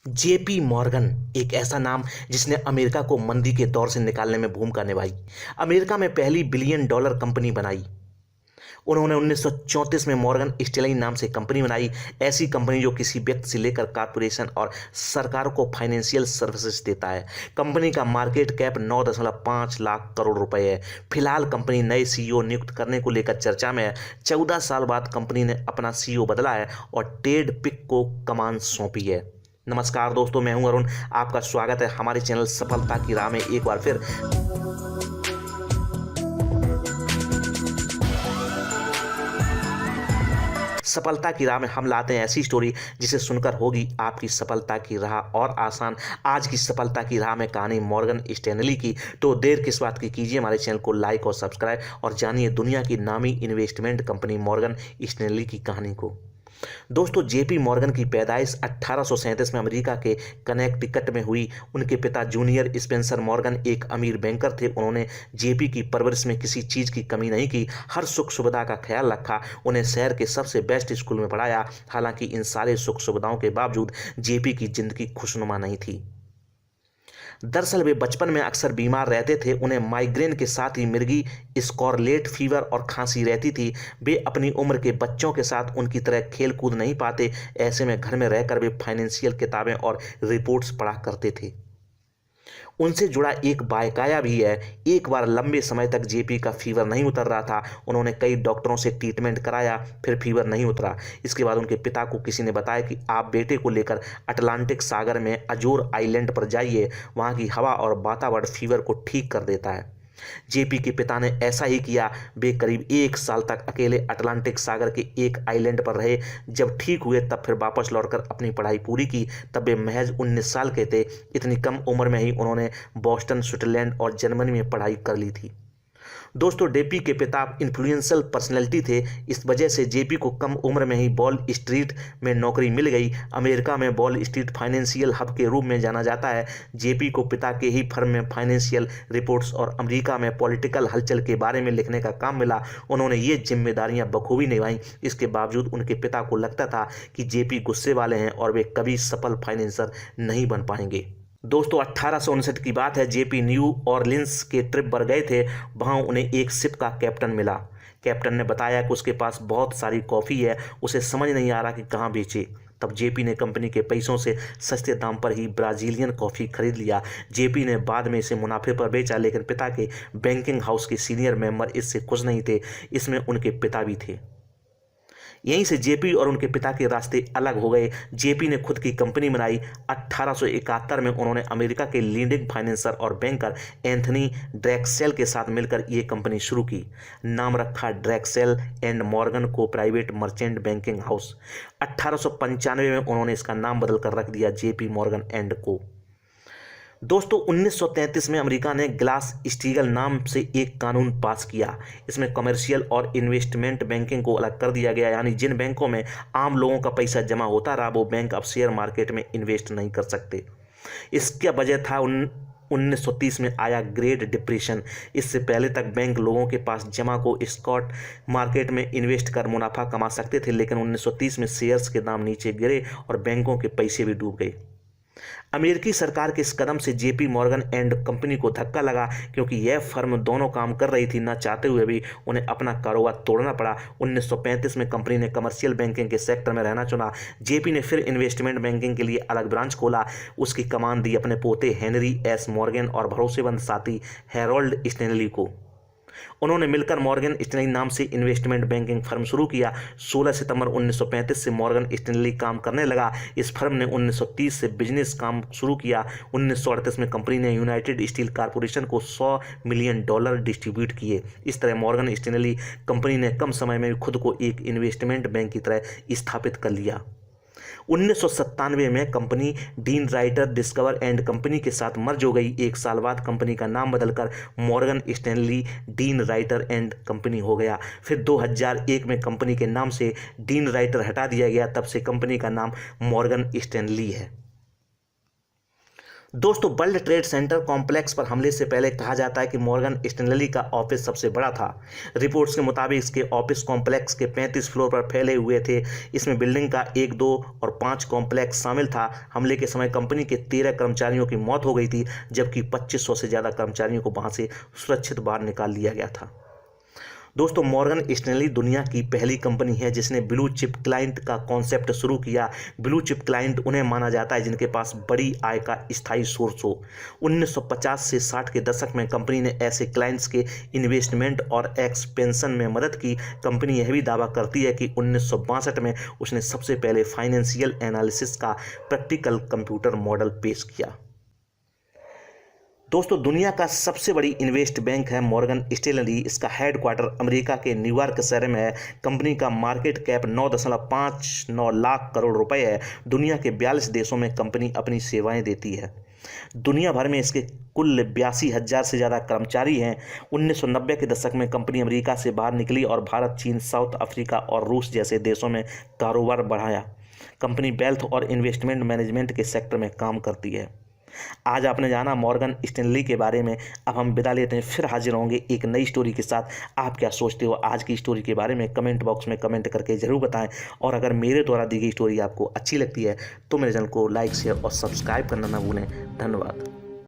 JP Morgan एक ऐसा नाम जिसने अमेरिका को मंदी के दौर से निकालने में भूमिका निभाई। अमेरिका में पहली बिलियन डॉलर कंपनी बनाई। उन्होंने 1934 में मॉर्गन स्टैनली नाम से कंपनी बनाई। ऐसी कंपनी जो किसी व्यक्ति से लेकर कॉरपोरेशन और सरकार को फाइनेंशियल सर्विसेज देता है। कंपनी का मार्केट कैप 9.5 लाख करोड़ रुपए है। फिलहाल कंपनी नए सीईओ नियुक्त करने को लेकर चर्चा में है। 14 साल बाद कंपनी ने अपना सीईओ बदला है और टेड पिक को कमान सौंपी है। नमस्कार दोस्तों, मैं हूं अरुण। आपका स्वागत है हमारे चैनल सफलता की राह में एक बार फिर। सफलता की राह में हम लाते हैं ऐसी स्टोरी जिसे सुनकर होगी आपकी सफलता की राह और आसान। आज की सफलता की राह में कहानी मॉर्गन स्टैनली की। तो देर किस बात की, कीजिए हमारे चैनल को लाइक और सब्सक्राइब और जानिए दुनिया की नामी इन्वेस्टमेंट कंपनी मॉर्गन स्टैनली की कहानी को। दोस्तों, जेपी मॉर्गन की पैदाइश 1837 में अमेरिका के कनेक्टिकट में हुई। उनके पिता जूनियर स्पेंसर मॉर्गन एक अमीर बैंकर थे। उन्होंने जेपी की परवरिश में किसी चीज़ की कमी नहीं की, हर सुख सुविधा का ख्याल रखा, उन्हें शहर के सबसे बेस्ट स्कूल में पढ़ाया। हालांकि इन सारे सुख सुविधाओं के बावजूद जेपी की जिंदगी खुशनुमा नहीं थी। दरअसल वे बचपन में अक्सर बीमार रहते थे। उन्हें माइग्रेन के साथ ही मिर्गी, स्कारलेट फीवर और खांसी रहती थी। वे अपनी उम्र के बच्चों के साथ उनकी तरह खेल कूद नहीं पाते। ऐसे में घर में रहकर वे फाइनेंशियल किताबें और रिपोर्ट्स पढ़ा करते थे। उनसे जुड़ा एक वाकया भी है। एक बार लंबे समय तक जेपी का फीवर नहीं उतर रहा था। उन्होंने कई डॉक्टरों से ट्रीटमेंट कराया, फिर फीवर नहीं उतरा। इसके बाद उनके पिता को किसी ने बताया कि आप बेटे को लेकर अटलांटिक सागर में अजोर आइलैंड पर जाइए, वहाँ की हवा और वातावरण फीवर को ठीक कर देता है। जेपी के पिता ने ऐसा ही किया। वे करीब 1 साल तक अकेले अटलांटिक सागर के एक आइलैंड पर रहे। जब ठीक हुए तब फिर वापस लौटकर अपनी पढ़ाई पूरी की। तब वे महज 19 साल के थे। इतनी कम उम्र में ही उन्होंने बॉस्टन, स्विट्जरलैंड और जर्मनी में पढ़ाई कर ली थी। दोस्तों, जेपी के पिता इन्फ्लुएंशियल पर्सनैलिटी थे। इस वजह से जेपी को कम उम्र में ही वॉल स्ट्रीट में नौकरी मिल गई। अमेरिका में वॉल स्ट्रीट फाइनेंशियल हब के रूप में जाना जाता है। जेपी को पिता के ही फर्म में फाइनेंशियल रिपोर्ट्स और अमेरिका में पॉलिटिकल हलचल के बारे में लिखने का काम मिला। उन्होंने ये जिम्मेदारियां बखूबी निभाई। इसके बावजूद उनके पिता को लगता था कि जेपी गुस्से वाले हैं और वे कभी सफल फाइनेंसर नहीं बन पाएंगे। दोस्तों, 1859 की बात है। जेपी न्यू ऑरलिन्स के ट्रिप पर गए थे। वहाँ उन्हें एक शिप का कैप्टन मिला। कैप्टन ने बताया कि उसके पास बहुत सारी कॉफ़ी है, उसे समझ नहीं आ रहा कि कहाँ बेचे। तब जेपी ने कंपनी के पैसों से सस्ते दाम पर ही ब्राज़ीलियन कॉफ़ी खरीद लिया। जेपी ने बाद में इसे मुनाफे पर बेचा, लेकिन पिता के बैंकिंग हाउस के सीनियर मेंबर इससे खुश नहीं थे। इसमें उनके पिता भी थे। यहीं से जेपी और उनके पिता के रास्ते अलग हो गए। जेपी ने खुद की कंपनी बनाई। 1871 में उन्होंने अमेरिका के लीडिंग फाइनेंसर और बैंकर एंथनी ड्रेक्सेल के साथ मिलकर ये कंपनी शुरू की। नाम रखा ड्रेक्सेल एंड मॉर्गन को प्राइवेट मर्चेंट बैंकिंग हाउस। 1895 में उन्होंने इसका नाम बदलकर रख दिया जेपी मॉर्गन एंड को। दोस्तों, 1933 में अमेरिका ने ग्लास स्टीगल नाम से एक कानून पास किया। इसमें कमर्शियल और इन्वेस्टमेंट बैंकिंग को अलग कर दिया गया। यानी जिन बैंकों में आम लोगों का पैसा जमा होता रहा, वो बैंक अब शेयर मार्केट में इन्वेस्ट नहीं कर सकते। इसका वजह था 1930 में आया ग्रेट डिप्रेशन। इससे पहले तक बैंक लोगों के पास जमा को स्टॉक मार्केट में इन्वेस्ट कर मुनाफा कमा सकते थे, लेकिन 1930 में शेयर्स के दाम नीचे गिरे और बैंकों के पैसे भी डूब गए। अमेरिकी सरकार के इस कदम से जेपी मॉर्गन एंड कंपनी को धक्का लगा, क्योंकि यह फर्म दोनों काम कर रही थी। न चाहते हुए भी उन्हें अपना कारोबार तोड़ना पड़ा। 1935 में कंपनी ने कमर्शियल बैंकिंग के सेक्टर में रहना चुना। जेपी ने फिर इन्वेस्टमेंट बैंकिंग के लिए अलग ब्रांच खोला। उसकी कमान दी अपने पोते हेनरी एस मॉर्गन और भरोसेमंद साथी हैरोल्ड स्टैनली को। उन्होंने मिलकर मॉर्गन स्टैनली नाम से इन्वेस्टमेंट बैंकिंग फर्म शुरू किया। 16 सितंबर 1935 से मॉर्गन स्टैनली काम करने लगा। इस फर्म ने 1930 से बिजनेस काम शुरू किया। 1938 में कंपनी ने यूनाइटेड स्टील कॉरपोरेशन को $100 मिलियन डिस्ट्रीब्यूट किए। इस तरह मॉर्गन स्टैनली कंपनी ने कम समय में खुद को एक इन्वेस्टमेंट बैंक की तरह स्थापित कर लिया। 1997 में company dean writer discover and company के साथ मर्ज हो गई। 1 साल बाद कंपनी का नाम बदलकर Morgan Stanley dean writer and company हो गया। फिर 2001 में कंपनी के नाम से डीन राइटर हटा दिया गया। तब से कंपनी का नाम मॉर्गन स्टैनली है। दोस्तों, वर्ल्ड ट्रेड सेंटर कॉम्प्लेक्स पर हमले से पहले कहा जाता है कि मॉर्गन स्टैनली का ऑफिस सबसे बड़ा था। रिपोर्ट्स के मुताबिक इसके ऑफिस कॉम्प्लेक्स के 35 फ्लोर पर फैले हुए थे। इसमें बिल्डिंग का 1, 2 और 5 कॉम्प्लेक्स शामिल था। हमले के समय कंपनी के 13 कर्मचारियों की मौत हो गई थी, जबकि 2500 से ज़्यादा कर्मचारियों को वहां से सुरक्षित बाहर निकाल लिया गया था। दोस्तों, मॉर्गन स्टैनली दुनिया की पहली कंपनी है जिसने ब्लू चिप क्लाइंट का कॉन्सेप्ट शुरू किया। ब्लू चिप क्लाइंट उन्हें माना जाता है जिनके पास बड़ी आय का स्थायी सोर्स हो। 1950 से 60 के दशक में कंपनी ने ऐसे क्लाइंट्स के इन्वेस्टमेंट और एक्सपेंशन में मदद की। कंपनी यह भी दावा करती है कि 1962 में उसने सबसे पहले फाइनेंशियल एनालिसिस का प्रैक्टिकल कंप्यूटर मॉडल पेश किया। दोस्तों, दुनिया का सबसे बड़ी इन्वेस्ट बैंक है मॉर्गन स्टैनली। इसका हेडक्वार्टर अमेरिका के न्यूयॉर्क शहर में है। कंपनी का मार्केट कैप 9.59 लाख करोड़ रुपए है। दुनिया के 42 देशों में कंपनी अपनी सेवाएं देती है। दुनिया भर में इसके कुल 82,000 से ज़्यादा कर्मचारी हैं। 1990 के दशक में कंपनी अमेरिका से बाहर निकली और भारत, चीन, साउथ अफ्रीका और रूस जैसे देशों में कारोबार बढ़ाया। कंपनी वेल्थ और इन्वेस्टमेंट मैनेजमेंट के सेक्टर में काम करती है। आज आपने जाना मॉर्गन स्टैनली के बारे में। अब हम विदा लेते हैं, फिर हाजिर होंगे एक नई स्टोरी के साथ। आप क्या सोचते हो आज की स्टोरी के बारे में कमेंट बॉक्स में कमेंट करके ज़रूर बताएं। और अगर मेरे द्वारा दी गई स्टोरी आपको अच्छी लगती है तो मेरे चैनल को लाइक, शेयर और सब्सक्राइब करना ना भूलें। धन्यवाद।